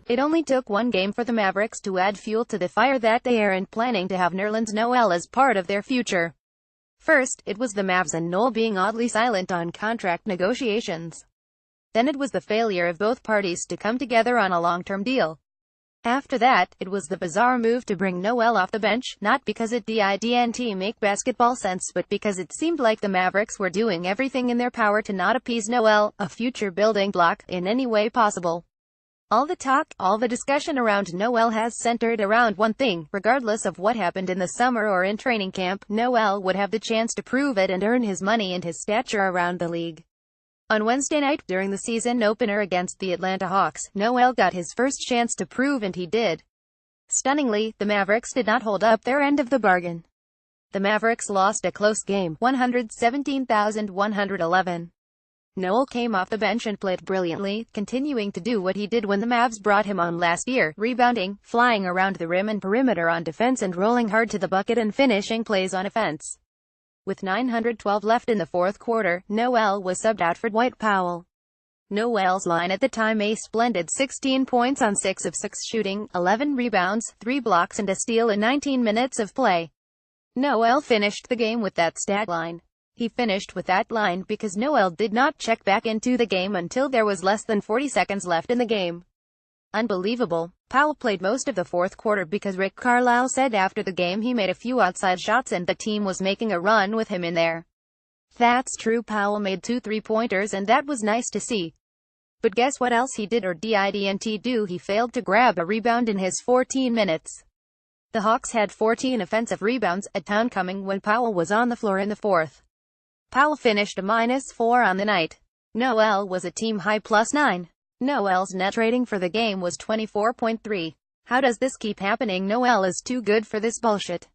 It only took one game for the Mavericks to add fuel to the fire that they aren't planning to have nerlens Noel as part of their future. First, it was the Mavs and Noel being oddly silent on contract negotiations. Then it was the failure of both parties to come together on a long-term deal. After that, it was the bizarre move to bring Noel off the bench, not because it didn't make basketball sense but because it seemed like the Mavericks were doing everything in their power to not appease Noel, a future building block, in any way possible. All the talk, all the discussion around Noel has centered around one thing: regardless of what happened in the summer or in training camp, Noel would have the chance to prove it and earn his money and his stature around the league. On Wednesday night, during the season opener against the Atlanta Hawks, Noel got his first chance to prove, and he did. Stunningly, the Mavericks did not hold up their end of the bargain. The Mavericks lost a close game, 117,111. Noel came off the bench and played brilliantly, continuing to do what he did when the Mavs brought him on last year, rebounding, flying around the rim and perimeter on defense and rolling hard to the bucket and finishing plays on offense. With 9:12 left in the fourth quarter, Noel was subbed out for Dwight Powell. Noel's line at the time: a splendid 16 points on 6 of 6 shooting, 11 rebounds, 3 blocks and a steal in 19 minutes of play. Noel finished the game with that stat line. He finished with that line because Noel did not check back into the game until there was less than 40 seconds left in the game. Unbelievable. Powell played most of the fourth quarter because Rick Carlisle said after the game he made a few outside shots and the team was making a run with him in there. That's true, Powell made 2 3-pointers and that was nice to see. But guess what else he did or didn't do? He failed to grab a rebound in his 14 minutes. The Hawks had 14 offensive rebounds, a ton coming when Powell was on the floor in the fourth. Powell finished a -4 on the night. Noel was a team-high +9. Noel's net rating for the game was 24.3. How does this keep happening? Noel is too good for this bullshit.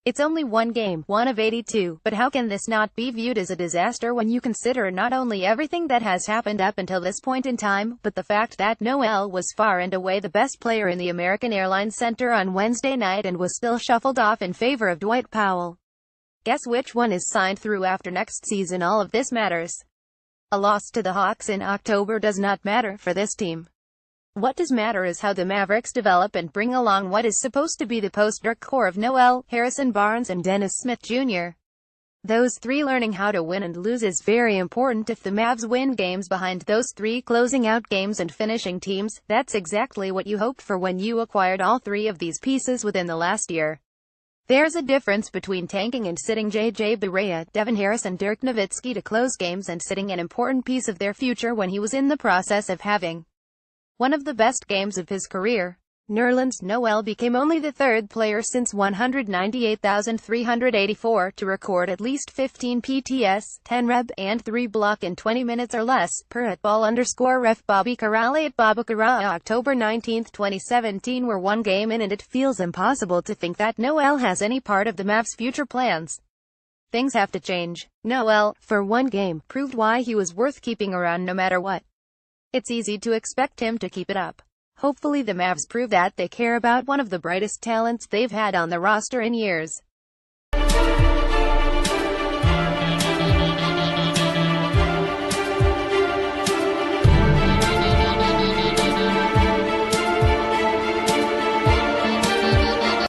It's only one game, one of 82, but how can this not be viewed as a disaster when you consider not only everything that has happened up until this point in time, but the fact that Noel was far and away the best player in the American Airlines Center on Wednesday night and was still shuffled off in favor of Dwight Powell. Guess which one is signed through after next season? All of this matters. A loss to the Hawks in October does not matter for this team. What does matter is how the Mavericks develop and bring along what is supposed to be the post-Dirk core of Noel, Harrison Barnes and Dennis Smith Jr. Those three learning how to win and lose is very important. If the Mavs win games behind those three, closing out games and finishing teams, that's exactly what you hoped for when you acquired all three of these pieces within the last year. There's a difference between tanking and sitting J.J. Barea, Devin Harris and Dirk Nowitzki to close games and sitting an important piece of their future when he was in the process of having one of the best games of his career. Nerlens Noel became only the third player since 198,384 to record at least 15 PTS, 10 reb, and 3 block in 20 minutes or less, per @ball_ref Bobby Carale @BobbyCarale. October 19, 2017. We're one game in and it feels impossible to think that Noel has any part of the Mavs' future plans. Things have to change. Noel, for one game, proved why he was worth keeping around no matter what. It's easy to expect him to keep it up. Hopefully the Mavs prove that they care about one of the brightest talents they've had on the roster in years.